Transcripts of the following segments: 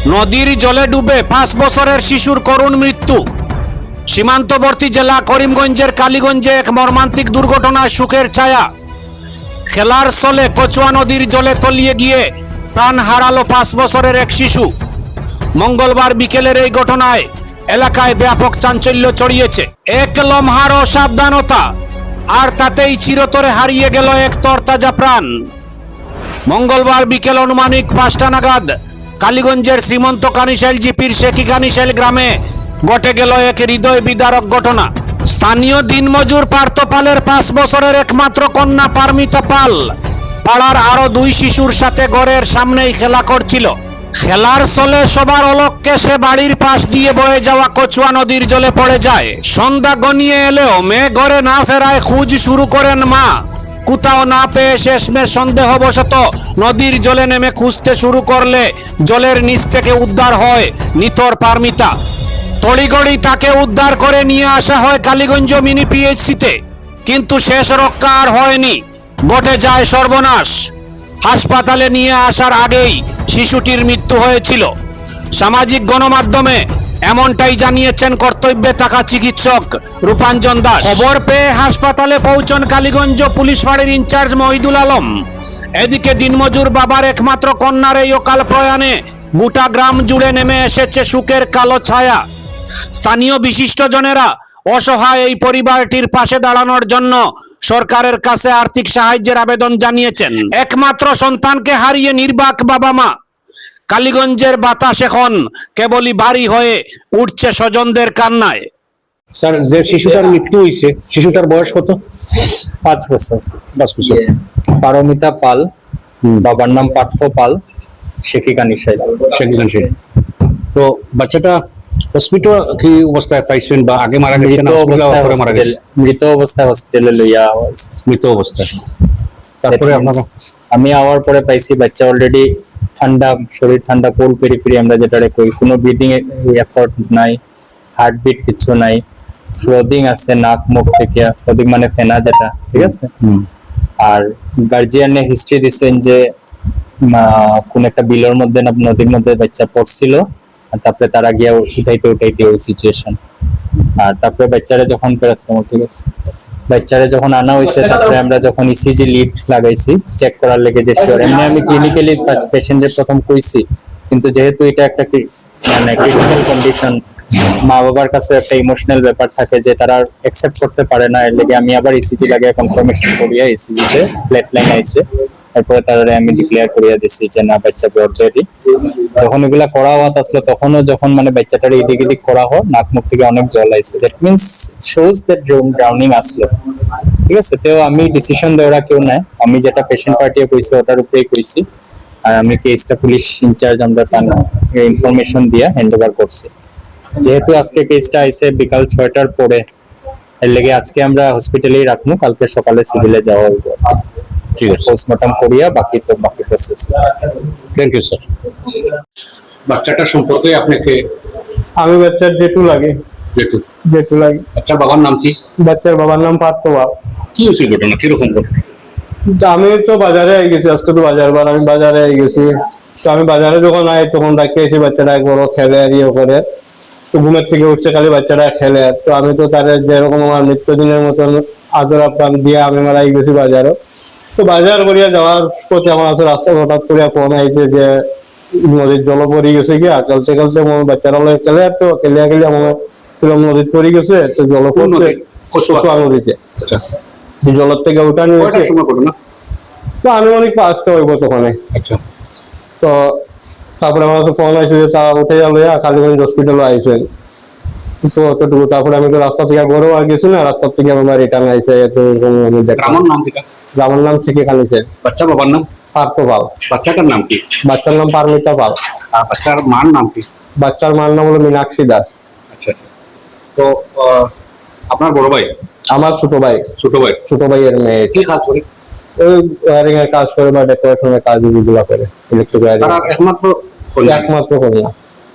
নদীর জলে ডুবে 5 বছরের শিশুর করুণ মৃত্যু। সীমান্তবর্তী জেলা করিমগঞ্জের কালীগঞ্জে এক মর্মান্তিক দুর্ঘটনায় সুখের ছায়া। খেলার ছলে কচুয়া নদীর জলে তলিয়ে গিয়ে প্রাণ হারালো 5 বছরের এক শিশু। মঙ্গলবার বিকেলের এই ঘটনায় এলাকায় ব্যাপক চাঞ্চল্য ছড়িয়েছে। এক লম্হার অসাবধানতা আর তাতেই চিরতরে হারিয়ে গেল এক তরতাজা প্রাণ। মঙ্গলবার বিকেল আনুমানিক 5টা নাগাদ কালীগঞ্জের শ্রীমন্ত কানিশাইল জিপির শেখি কানিশাইল গ্রামে ঘটে গেল এক হৃদয় বিদারক ঘটনা। স্থানীয় দিনমজুর পার্থ পালের 5 বছরের একমাত্র কন্যা পারমিতা পাল পাড়ার আরো 2 শিশুর সাথে ঘরের সামনেই খেলা করছিল। খেলার ছলে সবার অলক্ষ্যে সে বাড়ির পাশ দিয়ে বয়ে যাওয়া কচুয়া নদীর জলে পড়ে যায়। সন্ধ্যা গনিয়ে এলেও মেয়ে ঘরে না ফেরায় খোঁজ শুরু করেন মা। কোথাও না পেয়ে শেষমেশ সন্দেহবশত নদীর জলে নেমে খুঁজতে শুরু করলে জলের নিচ থেকে উদ্ধার হয় নিথর পারমিতা। তড়িঘড়ি তাকে উদ্ধার করে নিয়ে আসা হয় কালীগঞ্জ মিনি পিএইচসিতে, কিন্তু শেষ রক্ষা আর হয়নি, ঘটে যায় সর্বনাশ। হাসপাতালে নিয়ে আসার আগেই শিশুটির মৃত্যু হয়েছিল। সামাজিক গণমাধ্যমে এমনটাই জানিয়েছেন কর্তব্যে থাকা চিকিৎসক রূপাঞ্জন দাস। খবর পেয়ে হাসপাতালে পৌঁছন কালীগঞ্জ পুলিশ ফাঁড়ির ইনচার্জ মহিদুল আলম। এদিকে দিনমজুর বাবার একমাত্র কন্যার এই অকাল প্রয়াণে গোটা গ্রাম জুড়ে নেমে এসেছে শোকের কালো ছায়া। স্থানীয় বিশিষ্টজনেরা অসহায় এই পরিবারটির পাশে দাঁড়ানোর জন্য সরকারের কাছে আর্থিক সাহায্যের আবেদন জানিয়েছেন। একমাত্র সন্তানকে হারিয়ে নির্বাক বাবা মা। কালীগঞ্জের বাতাস এখন কেবলই ভারী হয়ে উঠছে স্বজনদের কান্নায়। স্যার, যে শিশুটার মৃত্যু হয়েছে শিশুটার বয়স কত? 5 বছর। 5 বছর। পারমিতা পাল, বাবার নাম পার্থ পাল, শেখি কানিশাইল। তো বাচ্চাটা হসপিটাল কি অবস্থায় পাইছেন বা আগে মারা গেছে না পরে মারা গেছে? মৃত অবস্থায় হসপিটালে লইয়া হয়েছে। মৃত অবস্থায়। তারপরে আপনারা? আমি আওয়ার পরে পাইছি বাচ্চা অলরেডি ঠান্ডা, শরীর ঠান্ডা, কোল পেরি আমরা যেটা কই, কোনো ব্রিদিং এফর্ট নাই, হার্টবিট কিছু নাই, ফ্লোদিং আছে নাক মুখ থেকে, ফ্লোদিং মানে ফেনা যেটা, ঠিক আছে। আর গার্জিয়ানে হিস্ট্রি দিচ্ছেন যে কোন একটা বিলের মধ্যে না নদীর মধ্যে বাচ্চা পড়ছিল, আর তারপরে তারা গিয়া উঠাইতে ওই সিচুয়েশন। আর তারপরে বাচ্চারা যখন প্যারাসিটামল, ঠিক আছে, বাচ্চারা যখন আনা হয়েছে, তারপরে আমরা যখন ইসিজি লিড লাগাইছি চেক করার লেগে যে শিওর, এমনি আমি ক্লিনিক্যালি পেশেন্টের প্রথম কইছি, কিন্তু যেহেতু এটা একটা মানে ক্রিটিক্যাল কন্ডিশন, মা বাবার কাছে একটা ইমোশনাল ব্যাপার থাকে যে তারা অ্যাকসেপ্ট করতে পারে না, এর লেগে আমি আবার ইসিজি লাগিয়ে কনফার্মেশন করিয়া ইসিজিতে ফ্ল্যাট লাইন আইছে। তারপরে তারা আমি ডিক্লেয়ার করিয়া দিচ্ছি যে না, বাচ্চা ব্রড ডেডি। যখন এগুলা করা হওয়া আসলো, তখনও যখন মানে বাচ্চাটার ইডিগিডিক করা হয়, নাক মুখ থেকে অনেক জল আইছে, that means shows that drowning আসলো, ঠিক আছে। তো আমি ডিসিশন দেওয়া কেউ নাই, আমি যেটা পেশেন্ট পার্টিও কইছি ওটার উপরেই কইছি। আর আমি কেসটা পুলিশ ইনচার্জ আমরা ইনফরমেশন দিয়ে হ্যান্ড ওভার করছি। যেহেতু আজকে কেসটা আইছে বিকাল 6টার পরে, এর লেগে আজকে আমরা হসপিটালেই রাখবো, কালকে সকালে সিভিলে যাওয়া হইব। ঠিক আছে, পোস্টমর্টম করিয়া বাকি প্রসেস। Thank you sir. বাচ্চাটার সম্পর্কে আপনাকে? আমি বাচ্চার জেঠু লাগে। জেঠু লাগে। বাচ্চার বাবার নাম কি? বাচ্চার বাবার নাম পার্থ পাল। কি হয়েছিল ঘটনা, কিরকম ঘটনা? আমি তো বাজারে আই গেছি, আজকে তো বাজার বার, আমি বাজারে আই গেছি। তো আমি বাজারে যখন আই তখন রাখিয়েছি বাচ্চাটা এক বড় খেলে আর ইয়ে করে, তো ঘুমের থেকে উঠছে খালি বাচ্চাটা খেলে। তো আমি তো তাদের যেরকম আমার মৃত্যুদিনের মতন আদর আপ্যায়ন দিয়ে আমি মারাই গেছি বাজারও। তো বাজার করিয়া যাওয়ার পথে আমার কাছে রাস্তা হঠাৎ করিয়া ফোন আইছে যে নদীর জল পড়ে গেছে, গিয়া খেলতে খেলতে বাচ্চারা খেলে, তো খেলিয়া খেলিয়া আমার নদীর পড়ে গেছে। তো জল পড়ছে কচুয়া নদীতে, জলের থেকে উঠা নিয়েছে। তো আনুমানিক 5টা হইব তখন। তো তারপরে আমার কাছে ফোন আইছে যে তারা উঠে গেল, কালীগঞ্জ হসপিটালে আইছেন। তো অতটুকু। তারপরে আমি তো রাস্তা থেকে ঘরেও আর গেছি না, রাস্তা থেকে আমার রিটার্ন আইছে। গ্রামের নাম থেকে কানিশাইল। বাচ্চার বাবার নাম? পার্থ পাল। বাচ্চাটার নাম কি? বাচ্চার নাম পারমিতা পাল। আর বাচ্চার মার নাম কি? বাচ্চার মার নাম হলো মীনাক্ষী দাস। আচ্ছা। তো আপনার বড় ভাই? আমার ছোট ভাই। ছোট ভাইয়ের মেয়ে। কি কাজ করে? ওই ওয়ারিং এর কাজ করে বা ডেকোরেশনের কাজ এগুলো করে, ইলেকট্রিক ওয়ারিং। একমাত্র কন্যা।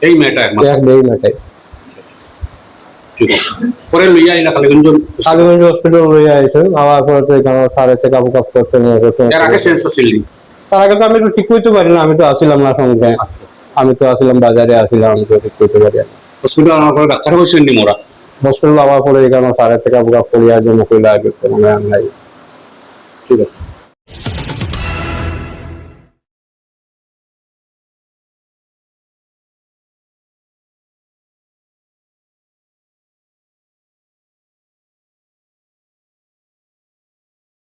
এই মেয়েটা একমাত্র? এই মেয়েটাই। পরে লইয়া আইলা কালীগঞ্জ হসপিটাল লইয়া আইছে। আবার পরে তো এখানে সারে চেক আপ করতে নিয়ে গেছে। এর আগে সেন্সাস ছিলি? তার আগে তো আমি একটু ঠিক করতে পারি না, আমি তো আসিলাম না সঙ্গে। আমি তো আসলাম বাজারে আসলাম, আমি তো ঠিক করতে পারি না। হসপিটাল আমার পরে ডাক্তার হয়েছেন নি মোরা? হসপিটাল আবার পরে এখানে 3.5 টাকা বুকা পড়িয়া জন্য কইলা আগে তো মনে হয় নাই। ঠিক আছে।